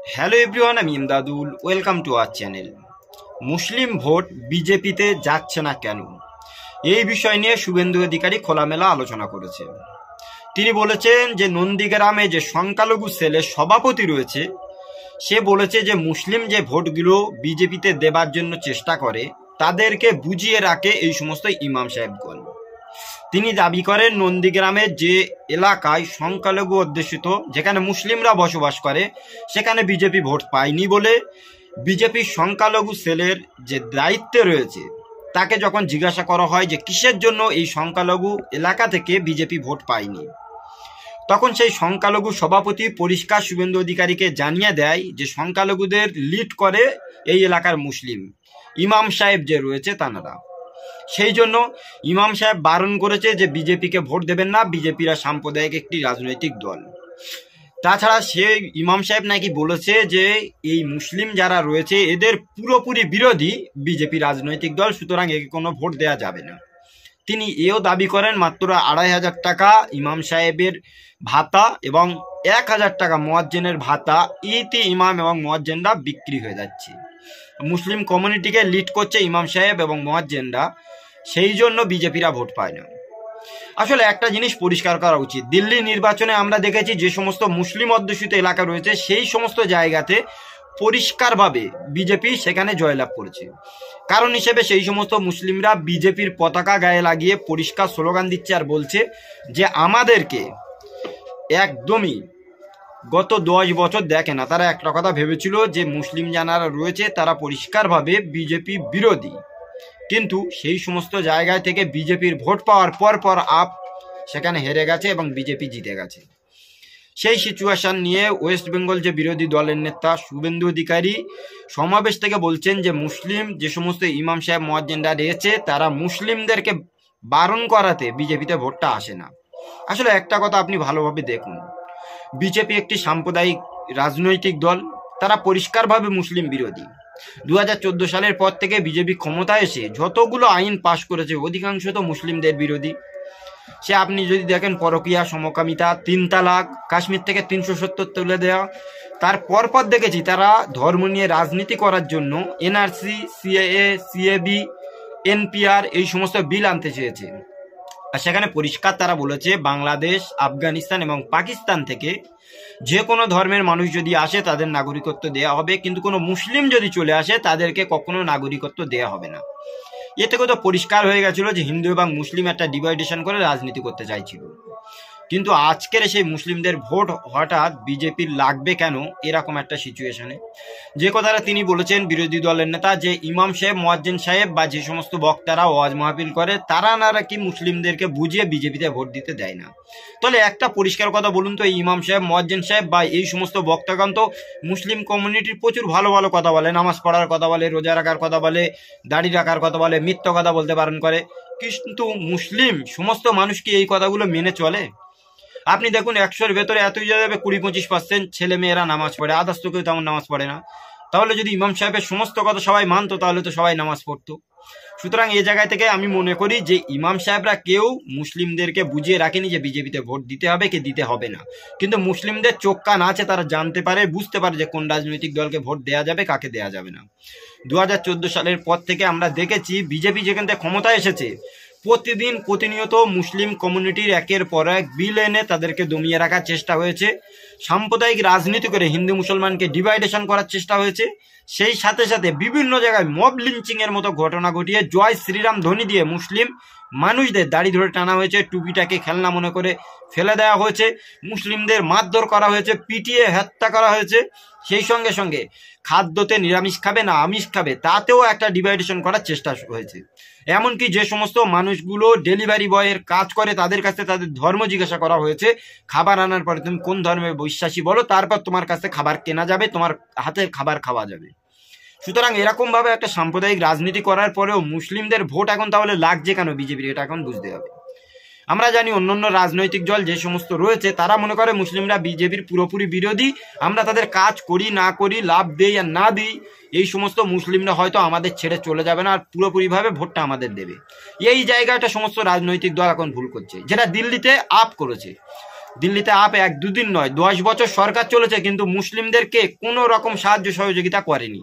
Hello everyone, আমি Imdadul. Welcome to our channel. Muslim vote বিজেপিতে যাচ্ছে না কেন, এই বিষয় নিয়ে শুভেন্দু অধিকারী খোলামেলা আলোচনা করেছে। তিনি বলেছেন যে নন্দীগ্রামে যে সংখ্যালঘু সেলের সভাপতি রয়েছে, সে বলেছে যে মুসলিম যে ভোটগুলো বিজেপিতে দেবার জন্য চেষ্টা করে তাদেরকে বুঝিয়ে রাখে এই সমস্ত ইমাম সাহেবগণ। তিনি দাবি করেন নন্দীগ্রামের যে এলাকায় সংখ্যালঘু অধ্যুষিত, যেখানে মুসলিমরা বসবাস করে, সেখানে বিজেপি ভোট পায়নি বলে বিজেপির সংখ্যালঘু সেলের যে দায়িত্বে রয়েছে তাকে যখন জিজ্ঞাসা করা হয় যে কিসের জন্য এই সংখ্যালঘু এলাকা থেকে বিজেপি ভোট পায়নি, তখন সেই সংখ্যালঘু সভাপতি পরিষ্কার শুভেন্দু অধিকারীকে জানিয়ে দেয় যে সংখ্যালঘুদের লিড করে এই এলাকার মুসলিম ইমাম সাহেব যে রয়েছে তানারা। সেই জন্য ইমাম সাহেব বারণ করেছে যে বিজেপিকে ভোট দেবেন না, বিজেপিরা সাম্প্রদায়িক একটি রাজনৈতিক দল। তাছাড়া সে ইমাম সাহেব নাকি বলেছে যে এই মুসলিম যারা রয়েছে এদের পুরোপুরি বিরোধী বিজেপি রাজনৈতিক দল, সুতরাং একে কোনো ভোট দেওয়া যাবে না। তিনি এও দাবি করেন মাত্র ২৫০০ টাকা ইমাম সাহেবের ভাতা এবং ১০০০ টাকা মুয়াজ্জিনের ভাতা ইতি ইমাম এবং মুয়াজ্জিনরা বিক্রি হয়ে যাচ্ছে। মুসলিম কমিউনিটিকে লিড করছে ইমাম সাহেব এবং মুয়াজ্জিনরা, সেই জন্য বিজেপিরা ভোট পায় না। আসলে একটা জিনিস পরিষ্কার করা উচিত, দিল্লি নির্বাচনে আমরা দেখেছি যে সমস্ত মুসলিম অধ্যুষিত এলাকা রয়েছে সেই সমস্ত জায়গাতে পরিষ্কারভাবে বিজেপি সেখানে জয়লাভ করেছে। কারণ হিসেবে সেই সমস্ত মুসলিমরা বিজেপির পতাকা গায়ে লাগিয়ে পরিষ্কার স্লোগান দিচ্ছে আর বলছে যে আমাদেরকে একদমই গত ১০ বছর দেখে না। তারা একটা কথা ভেবেছিল যে মুসলিম যারা রয়েছে তারা পরিষ্কারভাবে বিজেপি বিরোধী, কিন্তু সেই সমস্ত জায়গায় থেকে বিজেপির ভোট পাওয়ার পর আপ সেখানে হেরে গেছে এবং বিজেপি জিতে গেছে। সেই সিচুয়েশন নিয়ে ওয়েস্ট বেঙ্গল যে বিরোধী দলের নেতা শুভেন্দু অধিকারী সমাবেশ থেকে বলছেন যে মুসলিম যে সমস্ত ইমাম সাহেব মুয়াজ্জিনরা রয়েছে তারা মুসলিমদেরকে বারণ করাতে বিজেপিতে ভোটটা আসে না। আসলে একটা কথা আপনি ভালোভাবে দেখুন, বিজেপি একটি সাম্প্রদায়িক রাজনৈতিক দল, তারা পরিষ্কারভাবে মুসলিম বিরোধী। ২০১৪ সালের পর থেকে বিজেপি ক্ষমতায় এসে যতগুলো আইন পাশ করেছে অধিকাংশ তো মুসলিমদের বিরোধী। সে আপনি যদি দেখেন পরকীয়া, সমকামিতা, ৩ তালাক, কাশ্মীর থেকে ৩৭০ তুলে দেওয়া, তার পরপর দেখেছি তারা ধর্ম নিয়ে রাজনীতি করার জন্য এনআরসি, সিএএ, সিএবি, এনপিআর এই সমস্ত বিল আনতে চেয়েছে। আর সেখানে পরিষ্কার তারা বলেছে বাংলাদেশ, আফগানিস্তান এবং পাকিস্তান থেকে যে কোনো ধর্মের মানুষ যদি আসে তাদের নাগরিকত্ব দেওয়া হবে, কিন্তু কোনো মুসলিম যদি চলে আসে তাদেরকে কখনো নাগরিকত্ব দেওয়া হবে না। এ থেকে তো পরিষ্কার হয়ে গেছিল যে হিন্দু এবং মুসলিম একটা ডিভাইডেশন করে রাজনীতি করতে চাইছিল। কিন্তু আজকের সেই মুসলিমদের ভোট হঠাৎ বিজেপির লাগবে কেন এরকম একটা সিচুয়েশনে? যে কথাটা তিনি বলেছেন বিরোধী দলের নেতা, যে ইমাম সাহেব, মুয়াজ্জিন সাহেব বা যে সমস্ত বক্তারা ওয়াজ মাহফিল করে তারা নাকি মুসলিমদেরকে বুঝিয়ে বিজেপিতে ভোট দিতে দেয় না। তাহলে একটা পরিষ্কার কথা বলুন তো, এই ইমাম সাহেব, মুয়াজ্জিন সাহেব বা এই সমস্ত বক্তাগণ তো মুসলিম কমিউনিটির প্রচুর ভালো ভালো কথা বলে, নামাজ পড়ার কথা বলে, রোজা রাখার কথা বলে, দাড়ি রাখার কথা বলে, মিথ্যা কথা বলতে বারণ করে, কিন্তু মুসলিম সমস্ত মানুষ কি এই কথাগুলো মেনে চলে? আপনি দেখুন ১০০-এর ভেতরে এতই যাবে ২০-২৫% ছেলে মেয়েরা নামাজ পড়ে, আদার্স তো কেউ তেমন নামাজ পড়ে না। তাহলে যদি ইমাম সাহেবের সমস্ত কথা সবাই মানতো তাহলে তো সবাই নামাজ পড়তো। সুতরাং এই জায়গায় থেকে আমি মনে করি যে ইমাম সাহেবরা কেউ মুসলিমদেরকে বুঝিয়ে রাখেনি যে বিজেপিতে ভোট দিতে হবে কি দিতে হবে না, কিন্তু মুসলিমদের চোখ কান আছে, তারা জানতে পারে, বুঝতে পারে যে কোন রাজনৈতিক দলকে ভোট দেওয়া যাবে, কাকে দেওয়া যাবে না। ২০১৪ সালের পর থেকে আমরা দেখেছি বিজেপি যেখান থেকে ক্ষমতায় এসেছে প্রতিনিয়ত মুসলিম কমিউনিটির একের পর এক বিল এনে তাদেরকে দমিয়ে রাখার চেষ্টা হয়েছে, সাম্প্রদায়িক রাজনীতি করে হিন্দু মুসলমানকে ডিভাইডেশন করার চেষ্টা হয়েছে। সেই সাথে সাথে বিভিন্ন জায়গায় মব লিঞ্চিং এর মতো ঘটনা ঘটিয়ে জয় শ্রীরাম ধ্বনি দিয়ে মুসলিম মানুষদের দাড়ি ধরে টানা হয়েছে, টুপিটাকে খেলনা মনে করে ফেলে দেওয়া হয়েছে, মুসলিমদের মারধর করা হয়েছে, পিটিয়ে হত্যা করা হয়েছে। সেই সঙ্গে সঙ্গে খাদ্যতে নিরামিষ খাবে না আমিষ খাবে তাতেও একটা ডিভাইডেশন করার চেষ্টা হয়েছে। এমনকি যে সমস্ত মানুষগুলো ডেলিভারি বয়ের কাজ করে তাদের কাছে তাদের ধর্ম জিজ্ঞাসা করা হয়েছে, খাবার আনার পরে তুমি কোন ধর্মে বিশ্বাসী বলো, তারপর তোমার কাছে খাবার কেনা যাবে, তোমার হাতের খাবার খাওয়া যাবে। সুতরাং এরকম ভাবে একটা সাম্প্রদায়িক রাজনীতি করার পরেও মুসলিমদের ভোট এখন তাহলে লাগছে কেন বিজেপির, এটা এখন বুঝতে হবে। আমরা জানি অন্যান্য রাজনৈতিক দল যে সমস্ত রয়েছে তারা মনে করে মুসলিমরা বিজেপির পুরোপুরি বিরোধী, আমরা তাদের কাজ করি না করি, লাভ দেই আর না দিই, এই সমস্ত মুসলিমরা হয়তো আমাদের ছেড়ে চলে যাবে না আর পুরোপুরিভাবে ভোটটা আমাদের দেবে। এই জায়গাটা সমস্ত রাজনৈতিক দল এখন ভুল করছে, যেটা দিল্লিতে আপ করেছে। দিল্লিতে আপ 1-2 দিন নয় 10 বছর সরকার চলেছে, কিন্তু মুসলিমদেরকে কোনো রকম সাহায্য সহযোগিতা করেনি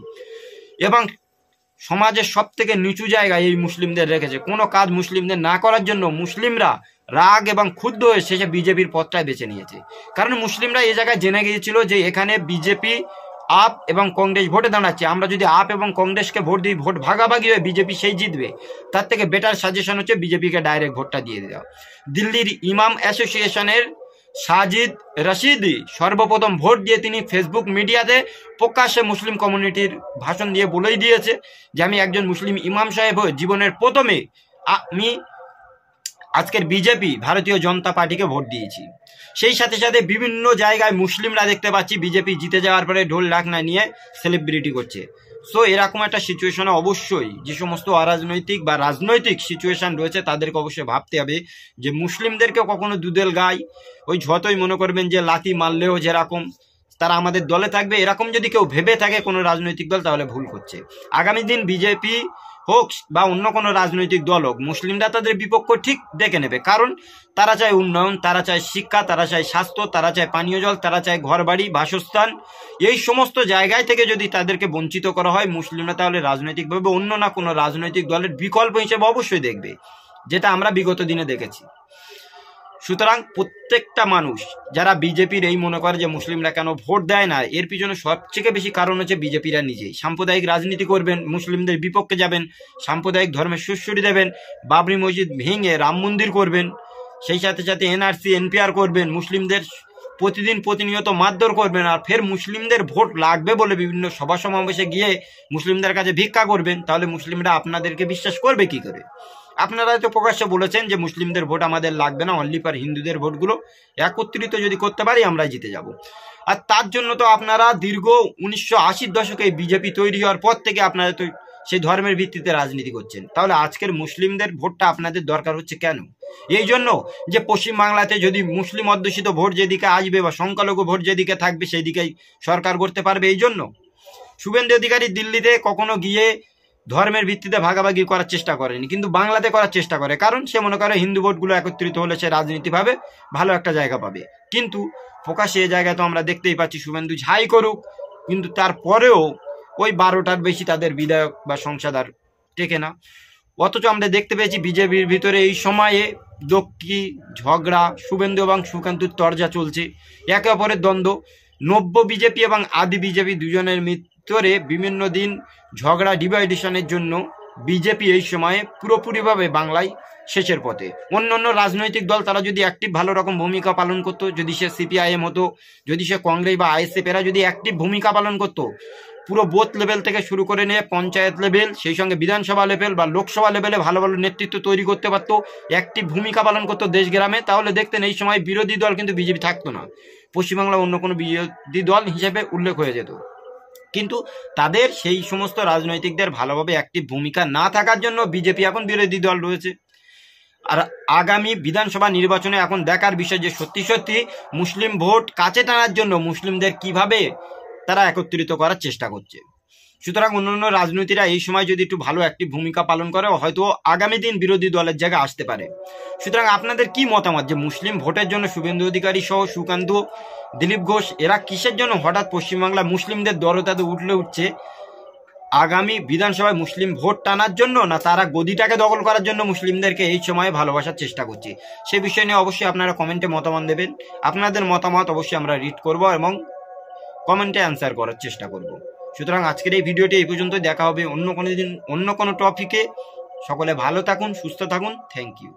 এবং সমাজের সব থেকে নিচু জায়গায় এই মুসলিমদের রেখেছে। কোনো কাজ মুসলিমদের না করার জন্য মুসলিমরা রাগ এবং ক্ষুব্ধ হয়ে শেষে বিজেপির পথটাই বেছে নিয়েছে। কারণ মুসলিমরা এই জায়গায় জেনে গিয়েছিল যে এখানে বিজেপি, আপ এবং কংগ্রেস ভোটে দাঁড়াচ্ছে, আমরা যদি আপ এবং কংগ্রেসকে ভোট দিই ভোট ভাগাভাগি হয়ে বিজেপি সেই জিতবে, তার থেকে বেটার সাজেশন হচ্ছে বিজেপিকে ডাইরেক্ট ভোটটা দিয়ে দেওয়া। দিল্লির ইমাম অ্যাসোসিয়েশনের সাজিদ রশিদি সর্বপ্রথম ভোট দিয়ে তিনি ফেসবুক মিডিয়াতে প্রকাশ্যে মুসলিম কমিউনিটির ভাষণ দিয়ে বলেই দিয়েছে যে আমি একজন মুসলিম ইমাম সাহেব হয়ে জীবনের প্রথমে আমি আজকের বিজেপি ভারতীয় জনতা পার্টিকে ভোট দিয়েছি। সেই সাথে সাথে বিভিন্ন জায়গায় মুসলিমরা দেখতে পাচ্ছি বিজেপি জিতে যাওয়ার পরে ঢোল ঢাকনা নিয়ে সেলিব্রিটি করছে। সো এরকম একটা সিচুয়েশনে অবশ্যই যে সমস্ত অরাজনৈতিক বা রাজনৈতিক সিচুয়েশন রয়েছে তাদেরকে অবশ্যই ভাবতে হবে যে মুসলিমদেরকে কখনো দুদেল গায় ওই যতই মনে করবেন যে লাথি মারলেও যেরকম তারা আমাদের দলে থাকবে, এরকম যদি কেউ ভেবে থাকে কোনো রাজনৈতিক দল তাহলে ভুল করছে। আগামী দিন বিজেপি হোক বা অন্য কোনো রাজনৈতিক দল হোক মুসলিমরা তাদের বিপক্ষ ঠিক দেখে নেবে, কারণ তারা চায় উন্নয়ন, তারা চায় শিক্ষা, তারা চায় স্বাস্থ্য, তারা চায় পানীয় জল, তারা চায় ঘরবাড়ি, বাসস্থান। এই সমস্ত জায়গায় থেকে যদি তাদেরকে বঞ্চিত করা হয় মুসলিমরা তাহলে রাজনৈতিকভাবে অন্য না কোনো রাজনৈতিক দলের বিকল্প হিসেবে অবশ্যই দেখবে, যেটা আমরা বিগত দিনে দেখেছি। সুতরাং প্রত্যেকটা মানুষ যারা বিজেপির এই মনে করে যে মুসলিমরা কেন ভোট দেয় না, এর পিছনে সবথেকে বেশি কারণ হচ্ছে বিজেপিরা নিজেই সাম্প্রদায়িক রাজনীতি করবেন, মুসলিমদের বিপক্ষে যাবেন, সাম্প্রদায়িক ধর্মের সুশ্রুতি দেবেন, বাবরি মসজিদ ভেঙে রাম মন্দির করবেন, সেই সাথে সাথে এনআরসি এনপিআর করবেন, মুসলিমদের প্রতিনিয়ত মারধর করবেন, আর ফের মুসলিমদের ভোট লাগবে বলে বিভিন্ন সভা সমাবেশে গিয়ে মুসলিমদের কাছে ভিক্ষা করবেন। তাহলে মুসলিমরা আপনাদেরকে বিশ্বাস করবে কি করে? আপনারা তো প্রকাশ্যে বলেছেন যে মুসলিমদের ভোট আমাদের লাগবে না, অনলি ফর হিন্দুদের ভোটগুলো একত্রিত যদি করতে পারি আমরা জিতে যাব। আর তার জন্য তো আপনারা দীর্ঘ 1980-র দশকে বিজেপি তৈরি হওয়ার পর থেকে আপনারা তো সেই ধর্মের ভিত্তিতে রাজনীতি করছেন। তাহলে আজকের মুসলিমদের ভোটটা আপনাদের দরকার হচ্ছে কেন? এই জন্য যে পশ্চিমবাংলাতে যদি মুসলিম অধ্যুষিত ভোট যেদিকে আসবে বা সংখ্যালঘু ভোট যেদিকে থাকবে সেই দিকেই সরকার করতে পারবে। এই জন্য শুভেন্দু অধিকারী দিল্লিতে কখনো গিয়ে ধর্মের ভিত্তিতে ভাগাভাগি করার চেষ্টা করেনি, কিন্তু বাংলাতে করার চেষ্টা করে, কারণ সে মনে করে হিন্দু ভোটগুলো একত্রিত হলে সে রাজনীতিভাবে ভালো একটা জায়গা পাবে। কিন্তু প্রকাশ্যে এই জায়গায় তো আমরা দেখতেই পাচ্ছি শুভেন্দু যাই করুক, কিন্তু তারপরেও ওই 12টার বেশি তাদের বিধায়ক বা সংসদ টেকে না। অথচ আমরা দেখতে পেয়েছি বিজেপির ভিতরে এই সময়ে দক্ষি ঝগড়া, শুভেন্দু এবং সুকান্তুর তরজা চলছে, একে অপরের দ্বন্দ্ব। নব্য বিজেপি এবং আদি বিজেপি দুজনের ভিতরে বিভিন্ন দিন ঝগড়া ডিভাইডেশনের জন্য বিজেপি এই সময়ে পুরোপুরিভাবে বাংলায় শেষের পথে। অন্যান্য রাজনৈতিক দল তারা যদি অ্যাক্টিভ ভালো রকম ভূমিকা পালন করতো, যদি সে সিপিআইএম হতো, যদি সে কংগ্রেস বা আইএসএফ এরা যদি অ্যাক্টিভ ভূমিকা পালন করতো, পুরো বুথ লেভেল থেকে শুরু করে নিয়ে পঞ্চায়েত লেভেল, সেই সঙ্গে বিধানসভা লেভেল বা লোকসভা লেভেলে ভালো ভালো নেতৃত্ব তৈরি করতে পারতো, অ্যাক্টিভ ভূমিকা পালন করতো দেশ গ্রামে, তাহলে দেখতেন এই সময় বিরোধী দল কিন্তু বিজেপি থাকতো না, পশ্চিমবাংলা অন্য কোনো বিরোধী দল হিসেবে উল্লেখ হয়ে যেত। কিন্তু তাদের সেই সমস্ত রাজনৈতিকদের ভালোভাবে অ্যাক্টিভ ভূমিকা না থাকার জন্য বিজেপি এখন বিরোধী দল রয়েছে। আর আগামী বিধানসভা নির্বাচনে এখন দেখার বিষয় যে সত্যি সত্যি মুসলিম ভোট কাছে টানার জন্য মুসলিমদের কিভাবে তারা একত্রিত করার চেষ্টা করছে। সুতরাং অন্যান্য রাজনীতিরা এই সময় যদি একটু ভালো অ্যাক্টিভ ভূমিকা পালন করে হয়তো আগামী দিন বিরোধী দলের জায়গায় আসতে পারে। সুতরাং আপনাদের কি মতামত যে মুসলিম ভোটের জন্য শুভেন্দু অধিকারী সহ সুকান্ত, দিলীপ ঘোষ এরা কিসের জন্য হঠাৎ পশ্চিমবাংলা মুসলিমদের দরদাতে উঠছে? আগামী বিধানসভায় মুসলিম ভোট টানার জন্য, না তারা গদিটাকে দখল করার জন্য মুসলিমদেরকে এই সময়ে ভালোবাসার চেষ্টা করছে? সে বিষয় নিয়ে অবশ্যই আপনারা কমেন্টে মতামত দেবেন। আপনাদের মতামত অবশ্যই আমরা রিড করব এবং কমেন্টে অ্যান্সার করার চেষ্টা করব। সুতরাং আজকের এই ভিডিওটি এই পর্যন্ত, দেখা হবে অন্য কোনো দিন অন্য কোনো টপিকে। সকলে ভালো থাকুন, সুস্থ থাকুন। Thank you.